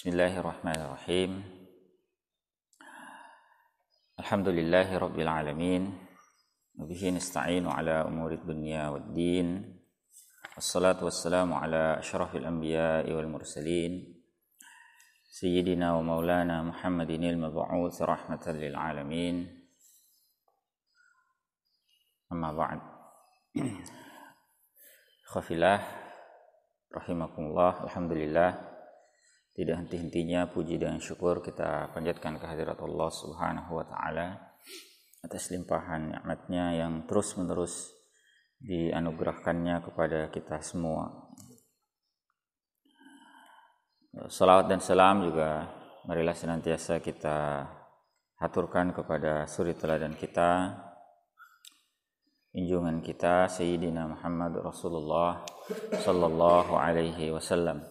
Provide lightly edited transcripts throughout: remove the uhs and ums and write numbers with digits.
Bismillahirrahmanirrahim. Alhamdulillahi rabbil alamin. Wa bihi nasta'inu ala umuri dunya waddin. Wassalatu wassalamu ala asyrafil anbiya'i wal mursalin. Sayyidina wa maulana Muhammadinil mab'uts rahmatan lil alamin. Amma ba'd. Khafillah rahimakumullah. Alhamdulillah, tidak henti-hentinya puji dan syukur kita panjatkan kehadirat Allah Subhanahu wa taala atas limpahan nikmat-Nya yang terus-menerus dianugerahkannya kepada kita semua. Salawat dan salam juga marilah senantiasa kita haturkan kepada suri teladan kita, junjungan kita Sayyidina Muhammad Rasulullah sallallahu alaihi wasallam.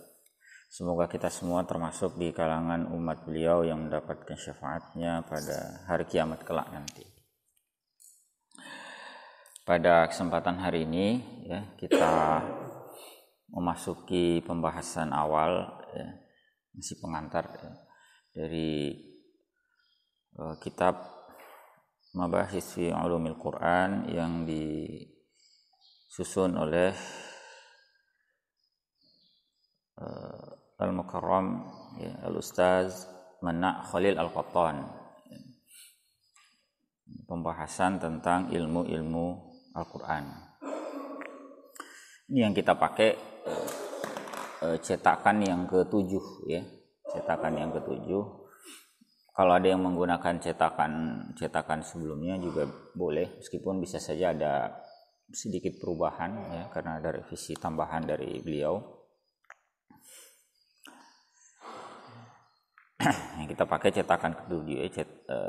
Semoga kita semua termasuk di kalangan umat beliau yang mendapatkan syafaatnya pada hari kiamat kelak nanti. Pada kesempatan hari ini kita memasuki pembahasan awal masih pengantar dari kitab Mabahis fi Ulumil Quran yang disusun oleh Al-Mukarram Al-Ustaz Manna' Khalil Al-Qattan. Pembahasan tentang ilmu-ilmu Al-Quran. Ini yang kita pakai cetakan yang ke-7 ya. Cetakan yang ke-7. Kalau ada yang menggunakan cetakan sebelumnya juga boleh, meskipun bisa saja ada sedikit perubahan ya karena ada revisi tambahan dari beliau. Yang kita pakai cetakan ke-7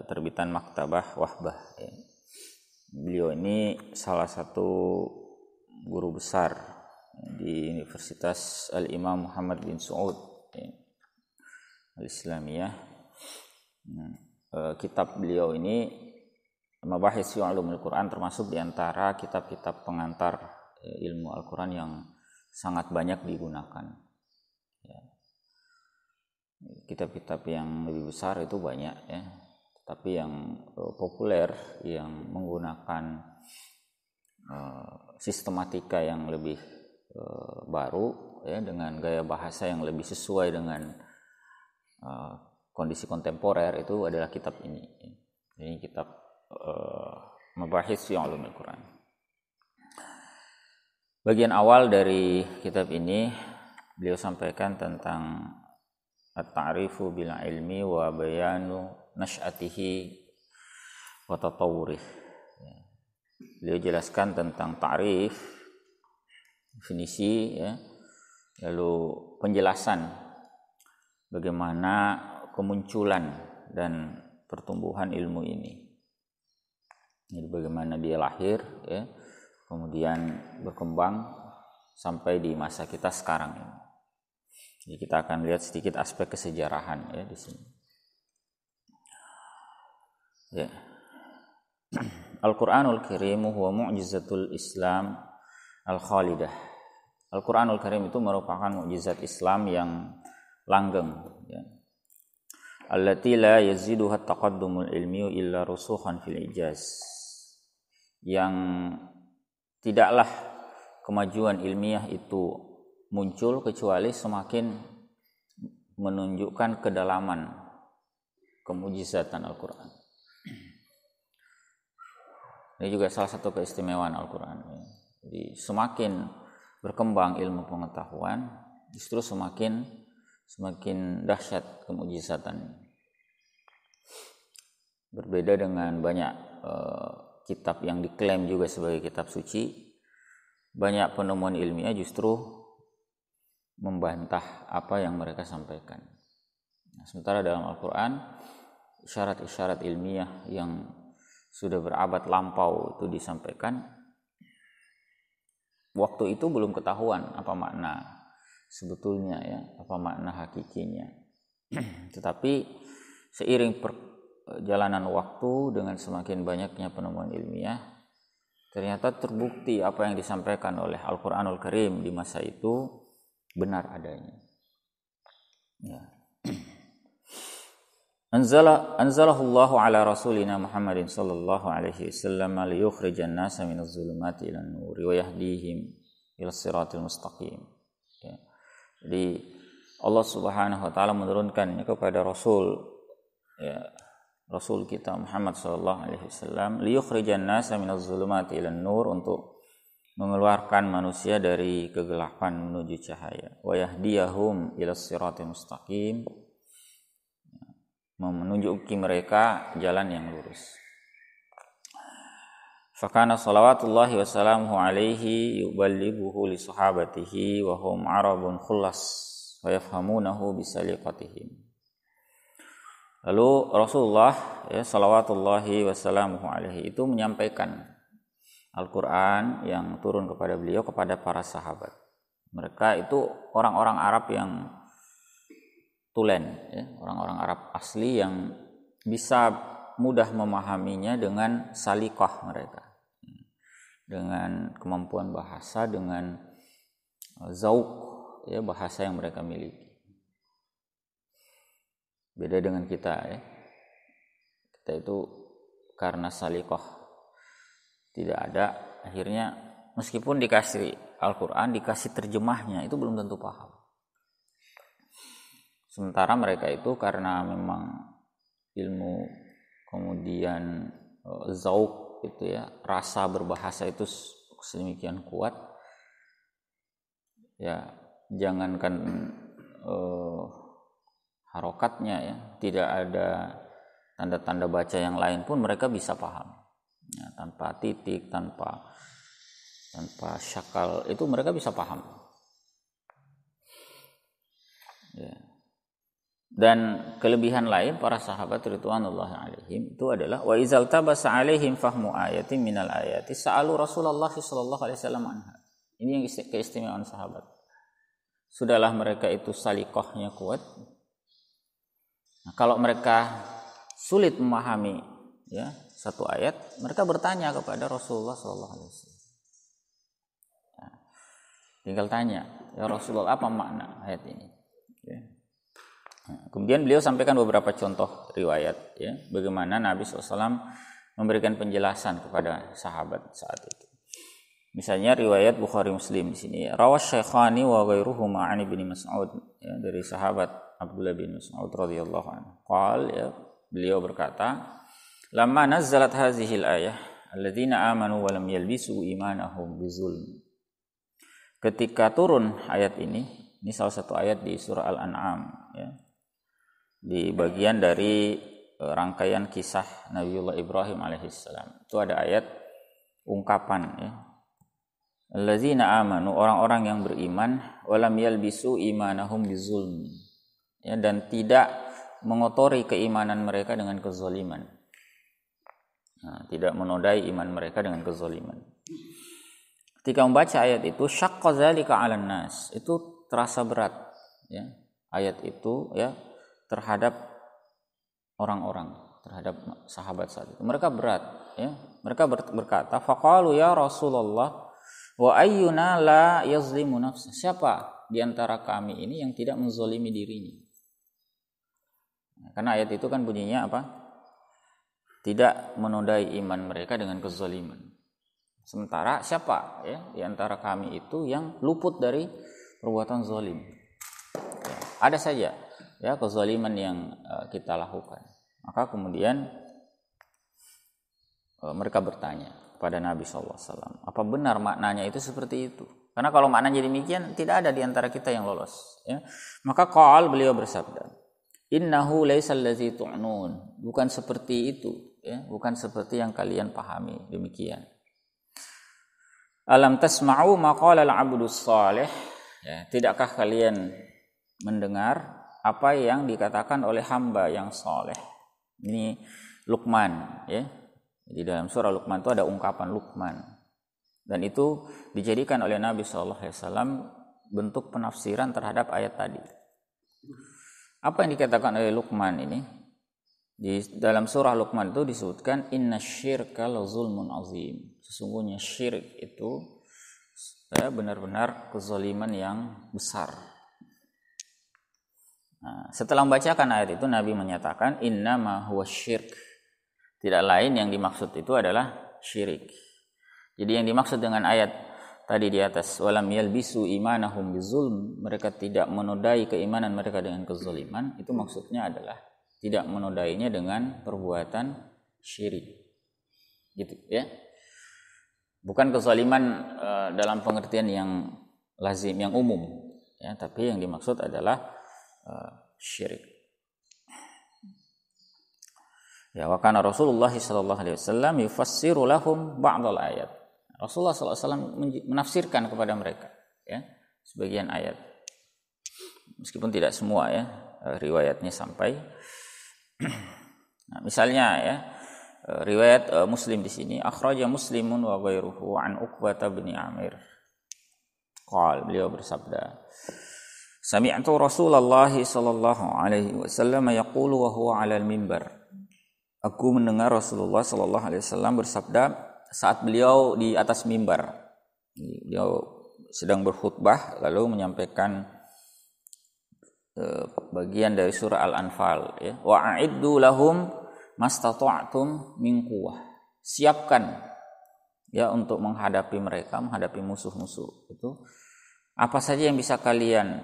terbitan Maktabah Wahbah ya. Beliau ini salah satu guru besar di Universitas Al-Imam Muhammad bin Saud ya, Al-Islamiyah. Kitab beliau ini Mabahis fi Ulumil Quran termasuk di antara kitab-kitab pengantar ilmu Al-Quran yang sangat banyak digunakan ya. Kitab-kitab yang lebih besar itu banyak ya, tapi yang populer yang menggunakan sistematika yang lebih baru ya, dengan gaya bahasa yang lebih sesuai dengan kondisi kontemporer itu adalah kitab ini. Ini kitab Mabahis fi Ulumil Quran. Bagian awal dari kitab ini beliau sampaikan tentang at-ta'rifu bil ilmi wa bayanu nash'atihi wa tatawwurih. Beliau jelaskan tentang ta'rif, definisi ya, lalu penjelasan bagaimana kemunculan dan pertumbuhan ilmu ini. Jadi bagaimana dia lahir ya, kemudian berkembang sampai di masa kita sekarang ini. Jadi kita akan lihat sedikit aspek kesejarahan ya di sini. Ya. Al-Qur'anul Karim huwa mu'jizatul Islam al-khalidah. Al-Qur'anul Karim itu merupakan mukjizat Islam yang langgeng ya. Allati la yaziduha taqaddumul ilmi illa rusukhan fil ijaz. Yang tidaklah kemajuan ilmiah itu muncul kecuali semakin menunjukkan kedalaman kemujizatan Al-Quran. Ini juga salah satu keistimewaan Al-Quran. Jadi semakin berkembang ilmu pengetahuan, justru semakin dahsyat kemujizatan. Berbeda dengan banyak kitab yang diklaim juga sebagai kitab suci, banyak penemuan ilmiah justru membantah apa yang mereka sampaikan. Nah, sementara dalam Al-Quran isyarat-isyarat ilmiah yang sudah berabad lampau itu disampaikan, waktu itu belum ketahuan apa makna sebetulnya ya, apa makna hakikinya. Tetapi seiring perjalanan waktu dengan semakin banyaknya penemuan ilmiah, ternyata terbukti apa yang disampaikan oleh Al-Quranul Karim di masa itu benar adanya. Ya. Anzalahu Allahu ala rasulina Muhammadin sallallahu alaihi wasallam liyukhrijan nasa minaz zulumati ilan nuri wa yahdihim ila siratil mustaqim. Ya. Jadi Allah Subhanahu wa taala menurunkannya kepada Rasul, ya, Rasul kita Muhammad sallallahu alaihi wasallam liyukhrijan nasa minaz zulumati ilan nur, untuk mengeluarkan manusia dari kegelapan menuju cahaya, wa yahdiyahum ila siratil mustaqim, menunjuki mereka jalan yang lurus. Fakana salawatullahi wa salamuhu alaihi yuballighuhu li sahabatihi wa hum arabun khullas wa yafhamunahu bisaliqatihim. Lalu Rasulullah, ya, salawatullahi wa salamuhu alaihi, itu menyampaikan Al-Quran yang turun kepada beliau kepada para sahabat. Mereka itu orang-orang Arab yang tulen, ya, orang-orang Arab asli yang bisa mudah memahaminya dengan salikah mereka, dengan kemampuan bahasa, dengan zauq, ya, bahasa yang mereka miliki. Beda dengan kita, ya. Kita itu karena salikah tidak ada, akhirnya meskipun dikasih Al-Quran, dikasih terjemahnya, itu belum tentu paham. Sementara mereka itu karena memang ilmu, kemudian zauq itu, ya, rasa berbahasa itu sedemikian kuat, ya, jangankan harokatnya, ya, tidak ada tanda-tanda baca yang lain pun mereka bisa paham, ya, tanpa titik, tanpa syakal, itu mereka bisa paham, ya. Dan kelebihan lain para sahabat ridwanullahi alaihim itu adalah wa izal tabasa alaihim fahmu ayatin minal ayati sa'alu Rasulullah sallallahu alaihi wasallam anha. Ini yang keistimewaan sahabat. Sudahlah mereka itu salikohnya kuat. Nah, kalau mereka sulit memahami, ya, satu ayat, mereka bertanya kepada Rasulullah sallallahu alaihi wasallam. Nah, tinggal tanya, ya Rasulullah, apa makna ayat ini? Ya. Kemudian beliau sampaikan beberapa contoh riwayat, ya, bagaimana Nabi SAW memberikan penjelasan kepada sahabat saat itu. Misalnya riwayat Bukhari Muslim di sini, rawas Syekhani wa ghairuhuma an Ibnu Mas'ud, ya, dari sahabat Abdullah bin Mas'ud radhiyallahu anhu. Qal, ya, beliau berkata, lamma nazzalat hazihil ayah alladzina amanu wa lam yalbisu imanahum bizulm. Ketika turun ayat ini salah satu ayat di surah Al-An'am, ya, di bagian dari rangkaian kisah Nabiullah Ibrahim alaihissalam. Itu ada ayat ungkapan, ya, allazina amanu, orang-orang yang beriman, walam yalbisu imanahum bizulm, ya, dan tidak mengotori keimanan mereka dengan kezaliman. Nah, tidak menodai iman mereka dengan kezaliman. Ketika membaca ayat itu, syaqqa dzalika 'alan nas, itu terasa berat, ya, ayat itu, ya, terhadap orang-orang, terhadap sahabat saat itu. Mereka berat, ya. Mereka berkata, faqalu ya Rasulullah wa ayyuna la yazlimu nafsa. Siapa di antara kami ini yang tidak menzalimi dirinya? Karena ayat itu kan bunyinya apa? Tidak menodai iman mereka dengan kezaliman. Sementara siapa, ya, di antara kami itu yang luput dari perbuatan zalim? Ya, ada saja, ya, kezaliman yang kita lakukan. Maka kemudian mereka bertanya kepada Nabi SAW, apa benar maknanya itu seperti itu? Karena kalau maknanya demikian, tidak ada di antara kita yang lolos, ya. Maka qal, beliau bersabda, innahu laisal ladzi tu'nun, bukan seperti itu, ya, bukan seperti yang kalian pahami demikian. Alam tasma'u maqala al-'abdus salih, ya, tidakkah kalian mendengar apa yang dikatakan oleh hamba yang saleh? Ini Luqman, ya. Di dalam surah Luqman itu ada ungkapan Luqman, dan itu dijadikan oleh Nabi SAW bentuk penafsiran terhadap ayat tadi. Apa yang dikatakan oleh Luqman ini? Di dalam surah Luqman itu disebutkan innasyirka lazulmun azim. Sesungguhnya syirik itu, ya, benar-benar kezaliman yang besar. Nah, setelah membacakan ayat itu Nabi menyatakan innama huwa syirk. Tidak lain yang dimaksud itu adalah syirik. Jadi yang dimaksud dengan ayat tadi di atas walam yalbisu imanahum bizulm, mereka tidak menodai keimanan mereka dengan kezaliman, itu maksudnya adalah tidak menodainya dengan perbuatan syirik. Gitu ya. Bukan kezaliman dalam pengertian yang lazim, yang umum ya, tapi yang dimaksud adalah syirik. Ya, wa kana Rasulullah sallallahu alaihi wasallam yufassiru lahum ba'dal ayat. Rasulullah sallallahu alaihi wasallam menafsirkan kepada mereka ya sebagian ayat. Meskipun tidak semua ya riwayatnya sampai. Nah, misalnya ya riwayat Muslim di sini akhraja Muslimun wa ghairuhu an Uqbah bin Amir. Beliau bersabda, sami'tu Rasulullah sallallahu alaihi wasallam yaqulu wa huwa 'alal mimbar. Aku mendengar Rasulullah sallallahu alaihi wasallam bersabda saat beliau di atas mimbar. Beliau sedang berkhutbah lalu menyampaikan bagian dari surah Al-Anfal ya. Wa a'iddu lahum mastata'tum min quwwah. Siapkan ya untuk menghadapi mereka, menghadapi musuh-musuh itu. Apa saja yang bisa kalian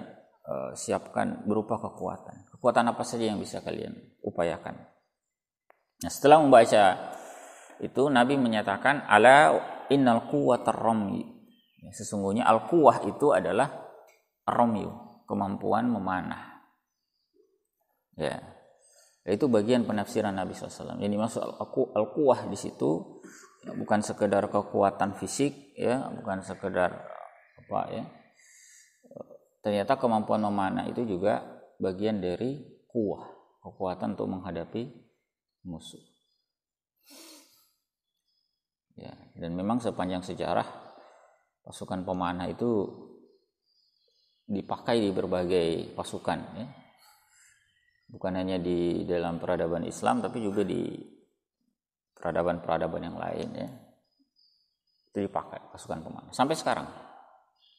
siapkan berupa kekuatan. Kekuatan apa saja yang bisa kalian upayakan. Nah, setelah membaca itu Nabi menyatakan ala innal quwwatar ramyi. Ya, sesungguhnya al-quwwah itu adalah ramyu, kemampuan memanah. Ya. Itu bagian penafsiran Nabi SAW. Yang dimaksud al-quwwah di situ ya, bukan sekedar kekuatan fisik ya, bukan sekedar apa ya. Ternyata kemampuan memanah itu juga bagian dari quwwah, kekuatan untuk menghadapi musuh. Ya, dan memang sepanjang sejarah pasukan pemanah itu dipakai di berbagai pasukan ya. Bukan hanya di dalam peradaban Islam tapi juga di peradaban-peradaban yang lain ya. Itu dipakai pasukan pemanah. Sampai sekarang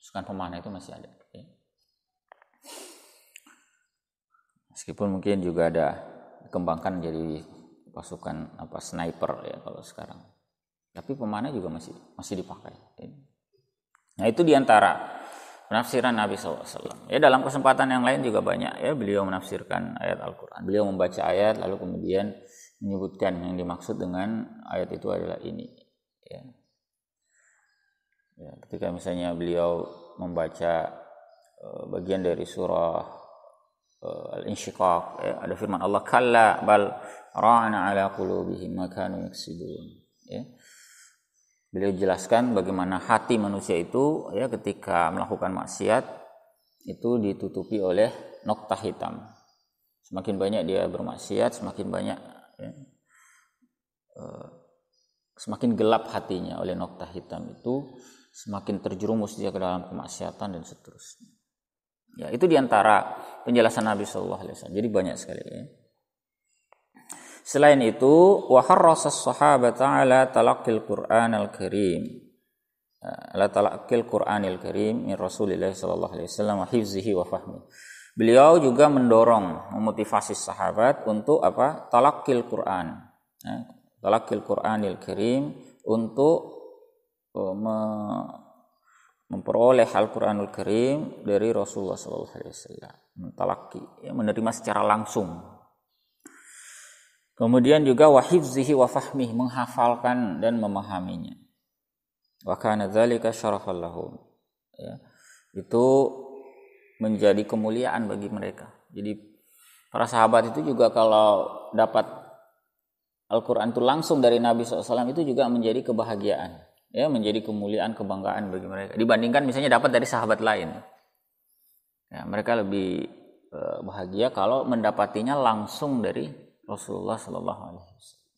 pasukan pemanah itu masih ada ya. Meskipun mungkin juga ada dikembangkan jadi pasukan sniper ya kalau sekarang. Tapi pemanah juga masih dipakai. Ya. Nah, itu diantara penafsiran Nabi SAW. Ya, dalam kesempatan yang lain juga banyak ya beliau menafsirkan ayat Al-Qur'an. Beliau membaca ayat lalu kemudian menyebutkan yang dimaksud dengan ayat itu adalah ini ya. Ya, ketika misalnya beliau membaca bagian dari surah Al-Insyiqaq ya, ada firman Allah kalla bal ra'ana ala qulubihim ma kanu yaksibun ya. Beliau jelaskan bagaimana hati manusia itu ya ketika melakukan maksiat itu ditutupi oleh noktah hitam. Semakin banyak dia bermaksiat, semakin banyak ya, semakin gelap hatinya oleh noktah hitam itu, semakin terjerumus dia ke dalam kemaksiatan dan seterusnya. Ya, itu diantara penjelasan Nabi SAW. Jadi banyak sekali ya. Selain itu, wa harrasas sahabata ala talaqqil Qur'anil Karim. Ala talaqqil Qur'anil Karim min Rasulillah sallallahu alaihi wasallam wa hifzihi wa fahmi. Beliau juga mendorong, memotivasi sahabat untuk apa? Talaqqil Qur'an. Talaqqil Qur'anil Karim untuk memperoleh Al-Quranul Karim dari Rasulullah SAW, mentalaki, ya, menerima secara langsung. Kemudian juga wa hifzihi wa fahmihi, menghafalkan dan memahaminya. Wa kana dzalika syarafan lahum. Ya, itu menjadi kemuliaan bagi mereka. Jadi para sahabat itu juga kalau dapat Al-Quran itu langsung dari Nabi SAW itu juga menjadi kebahagiaan. Ya, menjadi kemuliaan, kebanggaan bagi mereka dibandingkan misalnya dapat dari sahabat lain. Ya, mereka lebih bahagia kalau mendapatinya langsung dari Rasulullah sallallahu alaihi wasallam.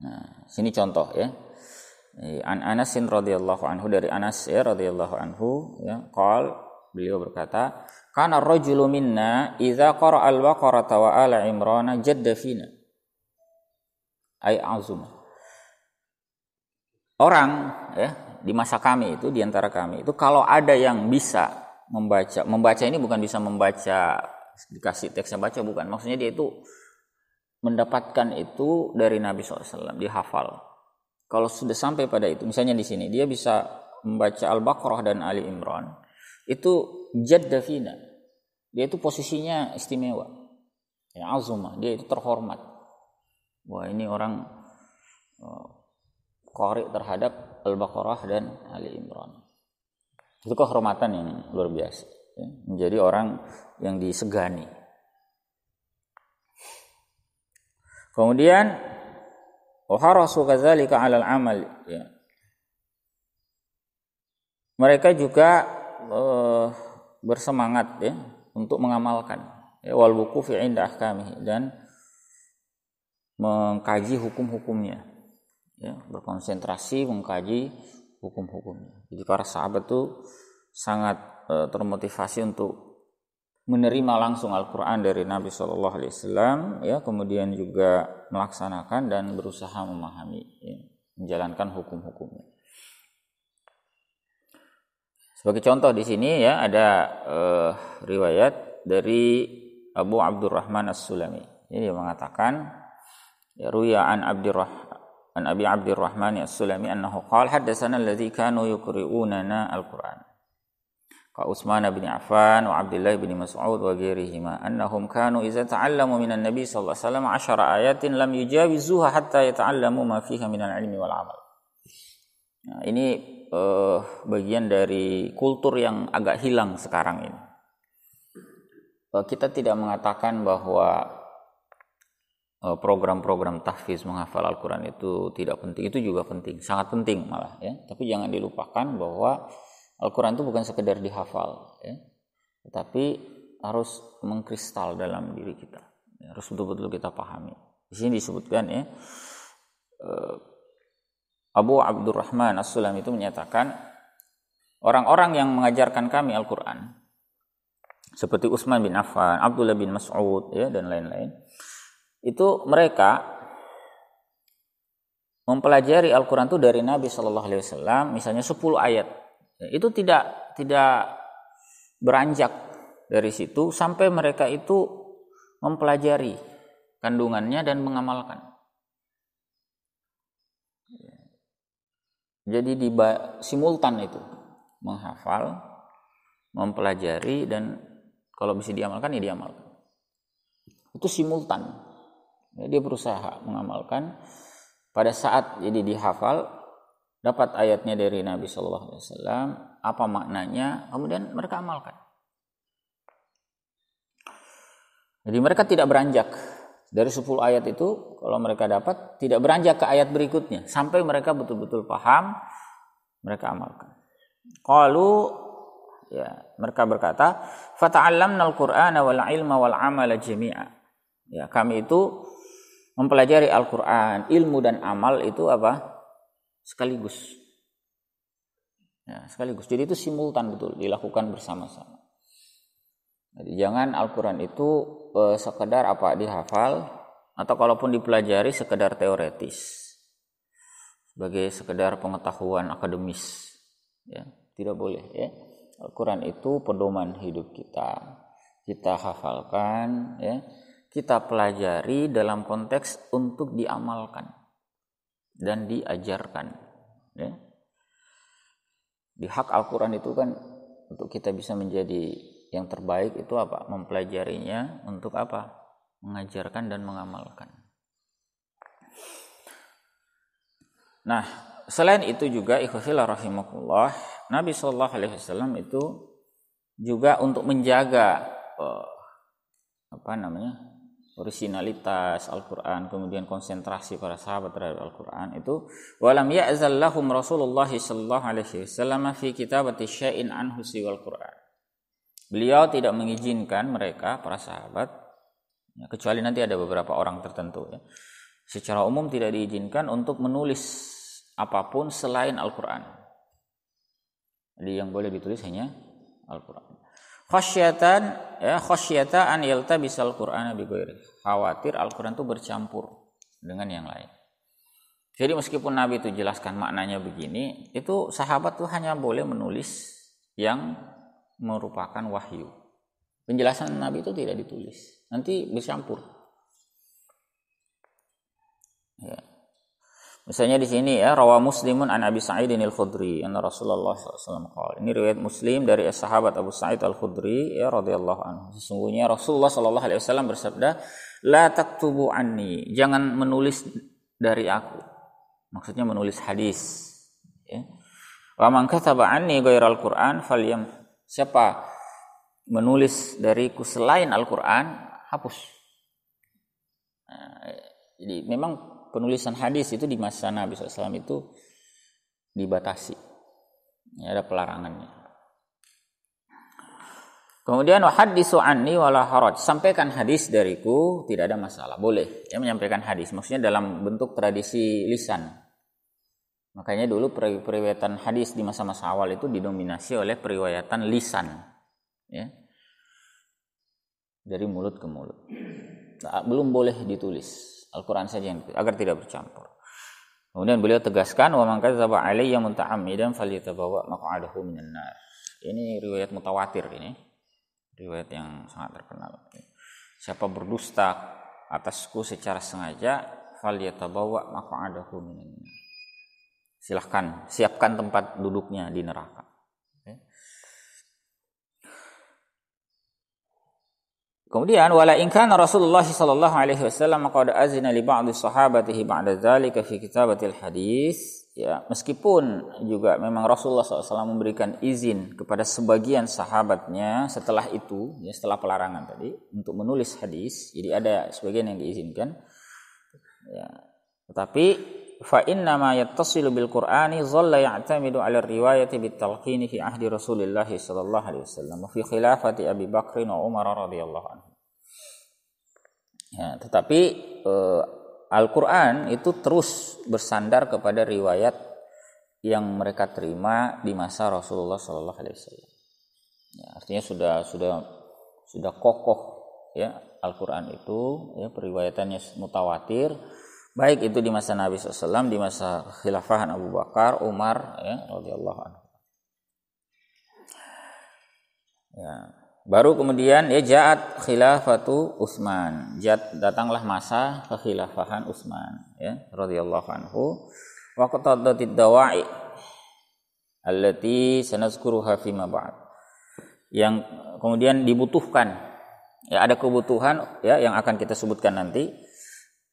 Nah, sini contoh ya. An Anas radhiyallahu anhu, dari Anas ya radhiyallahu anhu ya, beliau berkata, kana ar-rajulu minna idza qara'a al-Baqarah wa ala Imran jadda fina. Ay azum. Orang ya di masa kami itu, di antara kami itu kalau ada yang bisa Membaca ini bukan bisa membaca dikasih teksnya baca, bukan. Maksudnya dia itu mendapatkan itu dari Nabi SAW, dihafal. Kalau sudah sampai pada itu, misalnya di sini dia bisa membaca Al-Baqarah dan Ali Imran, itu jadda fina. Dia itu posisinya istimewa. Ya, azumah, dia itu terhormat. Wah, ini orang qari terhadap Al-Baqarah dan Ali Imran. Itu kehormatan yang luar biasa, ya. Menjadi orang yang disegani. Kemudian waharasu kadzalika 'alal amal, ya. Mereka juga bersemangat, ya, untuk mengamalkan, ya, wal wuqufi 'inda ahkamihi, dan mengkaji hukum-hukumnya, ya, berkonsentrasi mengkaji hukum-hukumnya. Jadi para sahabat itu sangat termotivasi untuk menerima langsung Al-Quran dari Nabi SAW, ya, kemudian juga melaksanakan dan berusaha memahami, ya, menjalankan hukum-hukumnya. Sebagai contoh di sini, ya, ada riwayat dari Abu Abdurrahman As-Sulami. Ini dia mengatakan, ya, ruya an Abi Abdurrahman As-Sulami annahu qala haddatsana alladzi kanu yuqri'unana Al-Quran ka Utsman bin Affan wa Abdullah bin Mas'ud wa ghairihima annahum kanu idza ta'allamu minan nabi sallallahu alaihi wasallam 10 ayatin lam yujawizuha hatta yata'allamu ma fiha minal ilmi wal amal. Nah, ini bagian dari kultur yang agak hilang sekarang ini. Kita tidak mengatakan bahwa program-program tahfiz menghafal Al-Quran itu tidak penting. Itu juga penting, sangat penting malah, ya. Tapi jangan dilupakan bahwa Al-Quran itu bukan sekedar dihafal, ya, tetapi harus mengkristal dalam diri kita, ya, harus betul-betul kita pahami. Di sini disebutkan, ya, Abu Abdurrahman As-Sulam itu menyatakan orang-orang yang mengajarkan kami Al-Quran seperti Utsman bin Affan, Abdullah bin Mas'ud, ya, dan lain-lain, itu mereka mempelajari Al-Quran itu dari Nabi SAW, misalnya 10 ayat. Itu tidak beranjak dari situ sampai mereka itu mempelajari kandungannya dan mengamalkan. Jadi simultan itu menghafal, mempelajari, dan kalau bisa diamalkan ya diamalkan. Itu simultan. Dia berusaha mengamalkan. Pada saat jadi dihafal, dapat ayatnya dari Nabi SAW, apa maknanya, kemudian mereka amalkan. Jadi mereka tidak beranjak dari 10 ayat itu, kalau mereka dapat, tidak beranjak ke ayat berikutnya sampai mereka betul-betul paham, mereka amalkan. Qalu, ya, mereka berkata, fata'allamna al-Qur'ana wal ilma wal amala jami'a. Ya, kami itu mempelajari Al-Qur'an, ilmu dan amal itu apa? Sekaligus. Ya, sekaligus. Jadi itu simultan, betul, dilakukan bersama-sama. Jadi jangan Al-Quran itu sekedar apa dihafal, atau kalaupun dipelajari sekedar teoretis, sebagai sekedar pengetahuan akademis, ya, tidak boleh, ya. Al-Quran itu pedoman hidup kita hafalkan, ya, kita pelajari dalam konteks untuk diamalkan dan diajarkan, ya. Di hak Al-Quran itu kan untuk kita bisa menjadi yang terbaik itu apa? Mempelajarinya untuk apa? Mengajarkan dan mengamalkan. Nah, selain itu juga ikhwafillah rahimakumullah, Nabi SAW itu juga untuk menjaga orisinalitas Al-Quran, kemudian konsentrasi para sahabat terhadap Al-Quran itu, walam ya'zal lahum Rasulullah sallallahu alaihi wasallam fi kitabati syai'in anhu siwal Quran. Beliau tidak mengizinkan mereka, para sahabat, ya, kecuali nanti ada beberapa orang tertentu, ya, secara umum tidak diizinkan untuk menulis apapun selain Al-Quran. Jadi yang boleh ditulis hanya Al-Quran. Khasyata an yaltabisal Qur'ana bi ghairi. Khawatir Al-Qur'an itu bercampur dengan yang lain. Jadi meskipun Nabi itu jelaskan maknanya begini, itu sahabat tuh hanya boleh menulis yang merupakan wahyu. Penjelasan Nabi itu tidak ditulis, nanti bercampur. Ya. Misalnya di sini ya, rawa Muslimun an Abi Sa'id al-Khudri anna Rasulullah SAW qala. Ini riwayat Muslim dari sahabat Abu Sa'id al-Khudri ya radhiyallahu anhu. Sesungguhnya Rasulullah sallallahu alaihi wasallam bersabda, "La taktubu anni." Jangan menulis dari aku. Maksudnya menulis hadis, ya. Wa man kataba anni ghairal Qur'an falyam. Siapa menulis dariku selain Al-Qur'an, hapus. Nah, jadi memang penulisan hadis itu di masa Nabi SAW itu dibatasi, ya, ada pelarangannya. Kemudian wahaddisu anni wala haraj, sampaikan hadis dariku tidak ada masalah, boleh ya menyampaikan hadis, maksudnya dalam bentuk tradisi lisan. Makanya dulu periwayatan hadis di masa-masa awal itu didominasi oleh periwayatan lisan, ya, dari mulut ke mulut. Nah, belum boleh ditulis. Al-Quran saja yang agar tidak bercampur. Kemudian beliau tegaskan, wa man kadzdzaba alayya muta'ammidan falyatabawa maq'adahu minan nar. Ini riwayat mutawatir ini. Riwayat yang sangat terkenal. Siapa berdusta atasku secara sengaja, falyatabawa maq'adahu minan nar. Silahkan siapkan tempat duduknya di neraka. Kemudian wala in kana Rasulullah sallallahu alaihi wasallam qad azina li ba'd sahabatihi ba'da dzalika fi kitabatil hadis, ya, meskipun juga memang Rasulullah SAW memberikan izin kepada sebagian sahabatnya setelah itu, ya, setelah pelarangan tadi untuk menulis hadis, jadi ada sebagian yang diizinkan, ya, tetapi fa inna ma yattasilu bil Qur'ani dhalla ya'tamidu 'ala riwayati bit talqini fi ahdi Rasulillah sallallahu alaihi wasallam fi khilafati Abi Bakr wa Umar radhiyallahu anhu. Ya, tetapi Al-Qur'an itu terus bersandar kepada riwayat yang mereka terima di masa Rasulullah sallallahu alaihi wasallam. Ya, artinya sudah kokoh, ya, Al-Qur'an itu, ya, periwayatannya mutawatir. Baik itu di masa Nabi SAW, di masa khilafahan Abu Bakar, Umar, ya, radhiyallahu anhu. Ya, baru kemudian ya ja'at khilafatu Utsman. Datanglah masa kekhilafahan Utsman, ya, radhiyallahu anhu. Wa qatadatid dawa'i allati sanazkuruha fi ma ba'd. Yang kemudian dibutuhkan, ya, ada kebutuhan, ya, yang akan kita sebutkan nanti,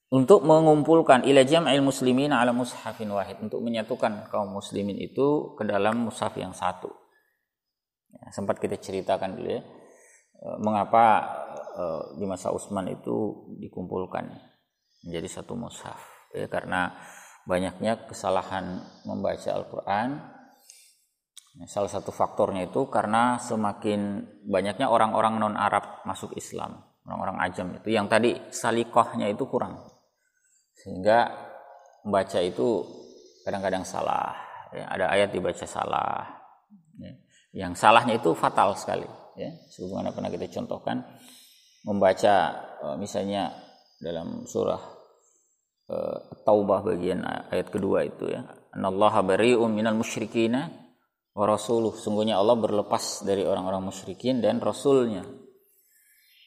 untuk mengumpulkan ila jam'il muslimin ala mushafin wahid, untuk menyatukan kaum muslimin itu ke dalam mushaf yang satu. Ya, sempat kita ceritakan dulu, ya, mengapa di masa Utsman itu dikumpulkan menjadi satu mushaf, ya, karena banyaknya kesalahan membaca Al-Qur'an. Salah satu faktornya itu karena semakin banyaknya orang-orang non-Arab masuk Islam, orang-orang ajam itu, yang tadi salikohnya itu kurang, sehingga membaca itu kadang-kadang salah, ya, ada ayat dibaca salah, ya. Yang salahnya itu fatal sekali, ya, sebagaimana pernah kita contohkan, membaca misalnya dalam surah Taubah bagian ayat kedua itu, ya, anallaha bari'um minal musyrikina wa rasuluh, sungguhnya Allah berlepas dari orang-orang musyrikin dan rasulnya.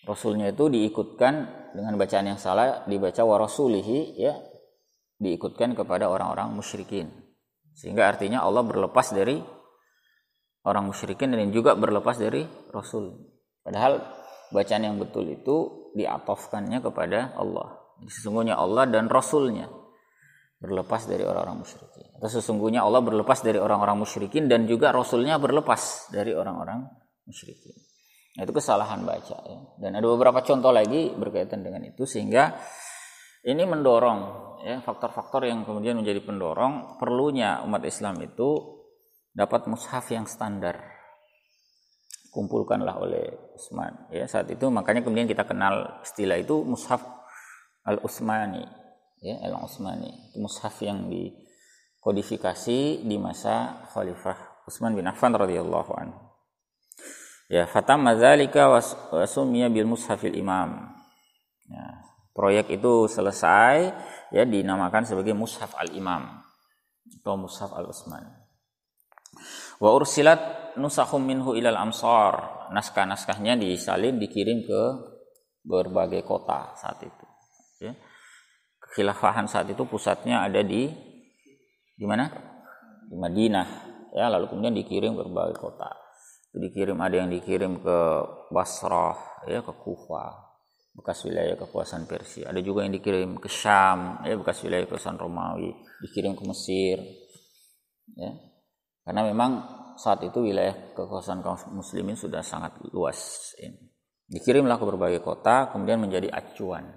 Rasulnya itu diikutkan dengan bacaan yang salah, dibaca wa rasulihi, ya, diikutkan kepada orang-orang musyrikin, sehingga artinya Allah berlepas dari orang musyrikin dan juga berlepas dari Rasul. Padahal bacaan yang betul itu diatofkannya kepada Allah. Sesungguhnya Allah dan Rasulnya berlepas dari orang-orang musyrikin, atau sesungguhnya Allah berlepas dari orang-orang musyrikin dan juga Rasulnya berlepas dari orang-orang musyrikin. Nah, itu kesalahan baca, ya. Dan ada beberapa contoh lagi berkaitan dengan itu, sehingga ini mendorong, ya, faktor-faktor yang kemudian menjadi pendorong perlunya umat Islam itu dapat mushaf yang standar. Kumpulkanlah oleh Utsman, ya, saat itu. Makanya kemudian kita kenal istilah itu mushaf al-Utsmani, ya, al-Utsmani. Itu mushaf yang dikodifikasi di masa Khalifah Utsman bin Affan radhiyallahu anhu. Ya, fatamma dzalika wa sumiya bil mushafil imam. Ya, proyek itu selesai, ya, dinamakan sebagai mushaf al-imam atau mushaf al-Utsman. Wa ursilat nusakhum minhu ilal amsar. Naskah-naskahnya disalin dikirim ke berbagai kota saat itu. Ya. Kekhilafahan saat itu pusatnya ada di mana? Di Madinah. Ya, lalu kemudian dikirim ke berbagai kota. Ada yang dikirim ke Basrah, ya, ke Kufah, bekas wilayah kekuasaan Persia. Ada juga yang dikirim ke Syam, ya, bekas wilayah kekuasaan Romawi, dikirim ke Mesir. Ya. Karena memang saat itu wilayah kekuasaan kaum muslimin sudah sangat luas. Ya. Dikirimlah ke berbagai kota, kemudian menjadi acuan.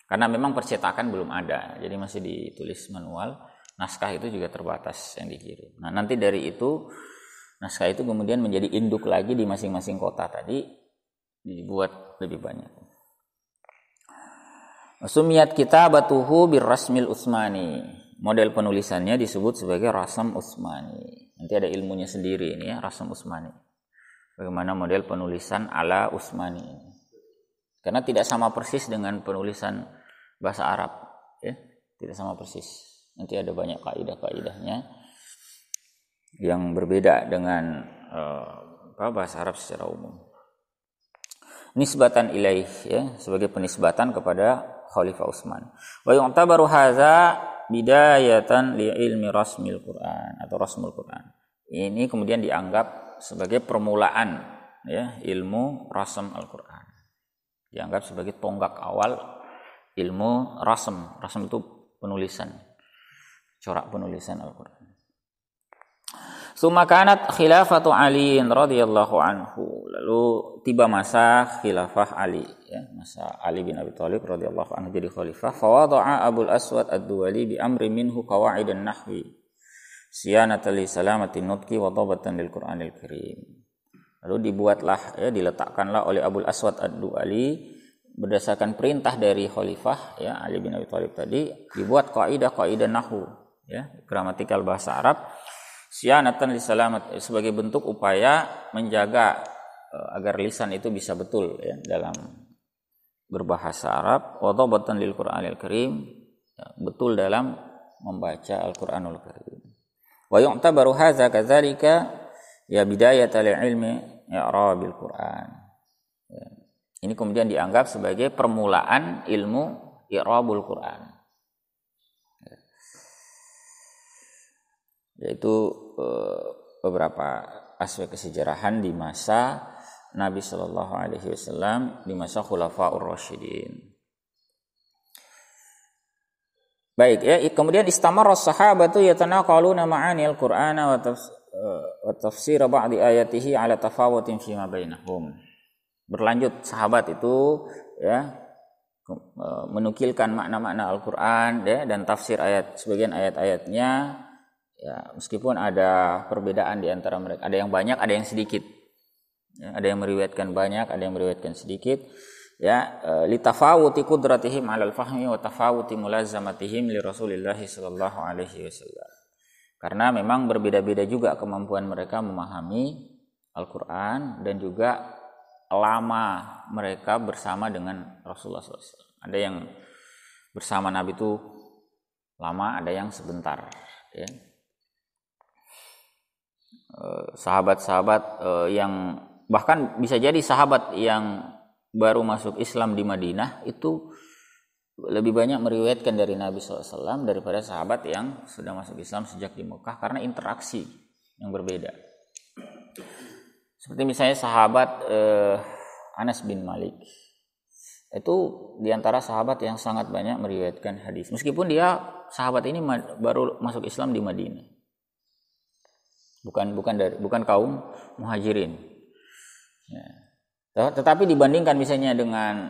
Karena memang percetakan belum ada, jadi masih ditulis manual. Naskah itu juga terbatas yang dikirim. Nah, nanti dari itu naskah itu kemudian menjadi induk lagi di masing-masing kota tadi, dibuat lebih banyak. Sumiyat kitabatuhu birrasmil Utsmani. Model penulisannya disebut sebagai rasam Utsmani. Nanti ada ilmunya sendiri ini ya, rasam Utsmani. Bagaimana model penulisan ala Utsmani ini. Karena tidak sama persis dengan penulisan bahasa Arab, ya. Tidak sama persis. Nanti ada banyak kaidah-kaidahnya yang berbeda dengan bahasa Arab secara umum. Nisbatan ilaih, ya, sebagai penisbatan kepada Khalifah Utsman. Wa yu'tabaru hadza bidayatan li ilmi rasmil Quran atau rasmul Quran. Ini kemudian dianggap sebagai permulaan, ya, ilmu rasm Al-Qur'an. Dianggap sebagai tonggak awal ilmu rasm. Rasm itu penulisan, corak penulisan Al-Qur'an. Summa kanat khilafatu Ali radhiyallahu anhu. Lalu tiba masa khilafah Ali, ya, masa Ali bin Abi Thalib radhiyallahu anhu jadi khalifah. Fa wada'a Abul Aswad Ad-Duwali bi amri minhu qawaidan nahwi siyanatan li salamatin nutqi wa dhabatan lil Qur'anil Karim. Lalu dibuatlah, ya, diletakkanlah oleh Abul Aswad Ad-Duwali berdasarkan perintah dari khalifah, ya, Ali bin Abi Thalib tadi, dibuat kaidah-kaidah nahwu, ya, gramatikal bahasa Arab. Syanatan lisalamat, sebagai bentuk upaya menjaga agar lisan itu bisa betul, ya, dalam berbahasa Arab. Wa dhabatan lil Qur'anil Karim, ya, betul dalam membaca Al-Qur'anul Karim. Wa yu'tabaru hadza kadzalika ya bidayatul ilmi i'rabil Qur'an. Ya. Ini kemudian dianggap sebagai permulaan ilmu i'rabul Qur'an. Yaitu beberapa aspek kesejarahan di masa Nabi Shallallahu Alaihi Wasallam, di masa Khulafaur Rasyidin. Baik, ya, kemudian istamarra sahabatu yatanaqaluna ma'ani al-Qur'ana wa tafsir ba'di ayatihi ala tafawutin fima bainahum. Berlanjut sahabat itu, ya, menukilkan makna-makna Al-Qur'an, ya, dan tafsir ayat sebagian ayat-ayatnya. Ya, meskipun ada perbedaan di antara mereka, ada yang banyak, ada yang sedikit. Ya, ada yang meriwayatkan banyak, ada yang meriwayatkan sedikit. Ya, li tafawuti qudratihim 'alal fahmi wa tafawuti mulazzamatihim li Rasulillah sallallahu alaihi wasallam. Karena memang berbeda-beda juga kemampuan mereka memahami Al-Qur'an dan juga lama mereka bersama dengan Rasulullah SAW. Ada yang bersama Nabi itu lama, ada yang sebentar, ya. Sahabat-sahabat yang bahkan bisa jadi sahabat yang baru masuk Islam di Madinah itu lebih banyak meriwayatkan dari Nabi SAW daripada sahabat yang sudah masuk Islam sejak di Mekah, karena interaksi yang berbeda. Seperti misalnya sahabat Anas bin Malik, itu diantara sahabat yang sangat banyak meriwayatkan hadis, meskipun dia sahabat ini baru masuk Islam di Madinah. Bukan kaum muhajirin. Ya. Tetapi dibandingkan misalnya dengan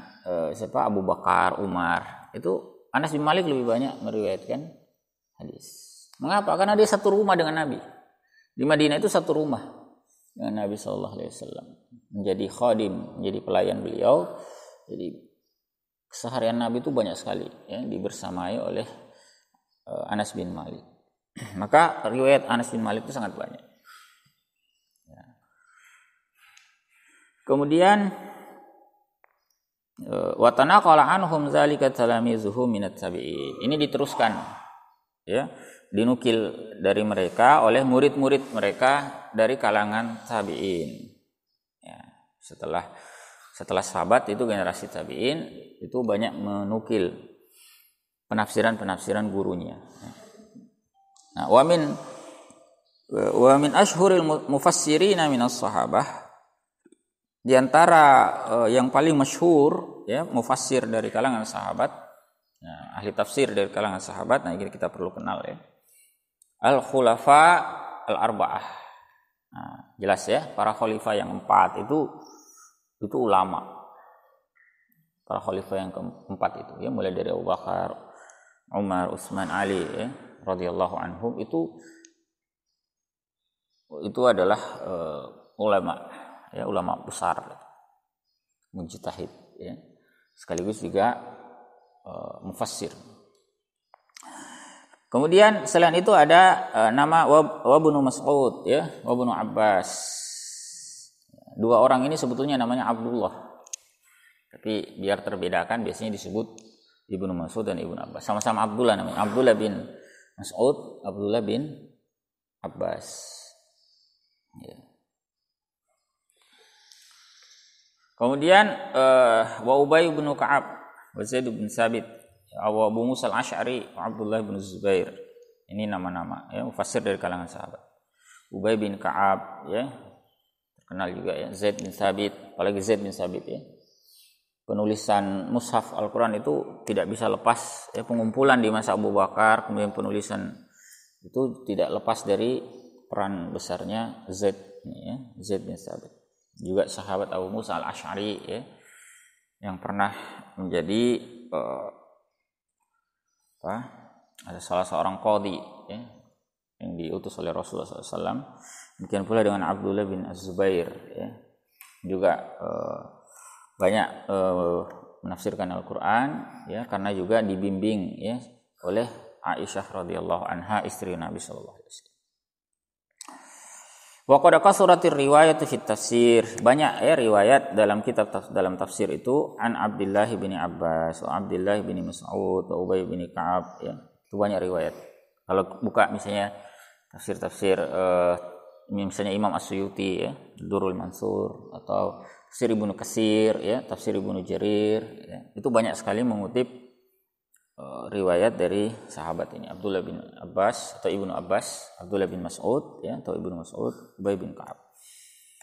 Abu Bakar, Umar, itu Anas bin Malik lebih banyak meriwayatkan hadis. Mengapa? Karena dia satu rumah dengan Nabi. Di Madinah itu satu rumah dengan Nabi SAW. Menjadi khadim, menjadi pelayan beliau. Jadi keseharian Nabi itu banyak sekali, ya, dibersamai oleh Anas bin Malik. Maka riwayat Anas bin Malik itu sangat banyak. Ya. Kemudian wa tanaqala anhum zalika talamizuhu minat tabi'in. Ini diteruskan ya, dinukil dari mereka oleh murid-murid mereka dari kalangan tabi'in. Ya, setelah sahabat itu generasi tabi'in itu banyak menukil penafsiran gurunya. Nah, wa min ashhuril mufassirina minas sahabah, di antara yang paling masyhur ya mufassir dari kalangan sahabat, ahli tafsir dari kalangan sahabat, nah ini kita perlu kenal ya. Al-khulafa al-arba'ah. Nah, jelas ya, para khalifah yang 4 itu ulama. Para khalifah yang keempat itu ya, mulai dari Abu Bakar, Umar, Utsman, Ali ya, radhiyallahu anhum itu adalah ulama ya, ulama besar, mujtahid ya, sekaligus juga mufassir. Kemudian selain itu ada nama Ibnu Mas'ud ya, Ibnu Abbas. Dua orang ini sebetulnya namanya Abdullah, tapi biar terbedakan biasanya disebut Ibnu Mas'ud dan Ibnu Abbas. Sama-sama Abdullah namanya, Abdullah bin Mas'ud, Abdullah bin Abbas. Ya. Kemudian wa Ubay bin Ka'ab, wa Zaid bin Sabit, Abu Musa al-Asy'ari, Abdullah bin Zubair. Ini nama-nama ya mufassir dari kalangan sahabat. Ubay bin Ka'ab ya, terkenal juga ya, Zaid bin Sabit, apalagi Zaid bin Sabit ya. Penulisan mushaf Al-Qur'an itu tidak bisa lepas ya, pengumpulan di masa Abu Bakar, kemudian penulisan itu tidak lepas dari peran besarnya Zaid ya, Zaid bin Sabit. Juga sahabat Abu Musa al-Asy'ari ya, yang pernah menjadi ada salah seorang qadhi ya, yang diutus oleh Rasulullah SAW. Demikian pula dengan Abdullah bin Az-Zubair ya, juga banyak menafsirkan Al-Quran ya, karena juga dibimbing ya oleh Aisyah radhiyallahu anha, istri Nabi sallallahu alaihi wasallam. Wa qad kasuratir riwayat fi tafsir, banyak ya riwayat dalam tafsir itu, an Abdullah bin Abbas, wa Abdullah bin Mas'ud, wa Ubay bin Ka'ab ya. Itu banyak riwayat. Kalau buka misalnya tafsir misalnya Imam As-Suyuti ya, Durrul Mansur, atau tafsir Ibnu Katsir ya, tafsir Ibnu Jarir ya, itu banyak sekali mengutip riwayat dari sahabat ini, Abdullah bin Abbas atau Ibnu Abbas, Abdullah bin Mas'ud ya, atau Ibnu Mas'ud, Ubay bin Ka'ab.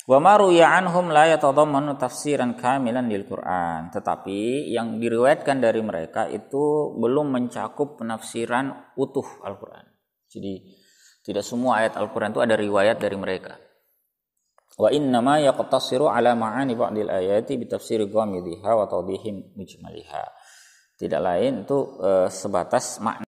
Wa ma ruya anhum la yatadammanu tafsiran kamilan lil Qur'an, tetapi yang diriwayatkan dari mereka itu belum mencakup penafsiran utuh Al-Qur'an. Jadi tidak semua ayat Al-Qur'an itu ada riwayat dari mereka. Wa inna ma yaqtasiru ala ma'ani ba'dil ayati bi tafsiri ghamidhiha wa tawdihim mujmaliha. Tidak lain itu sebatas makna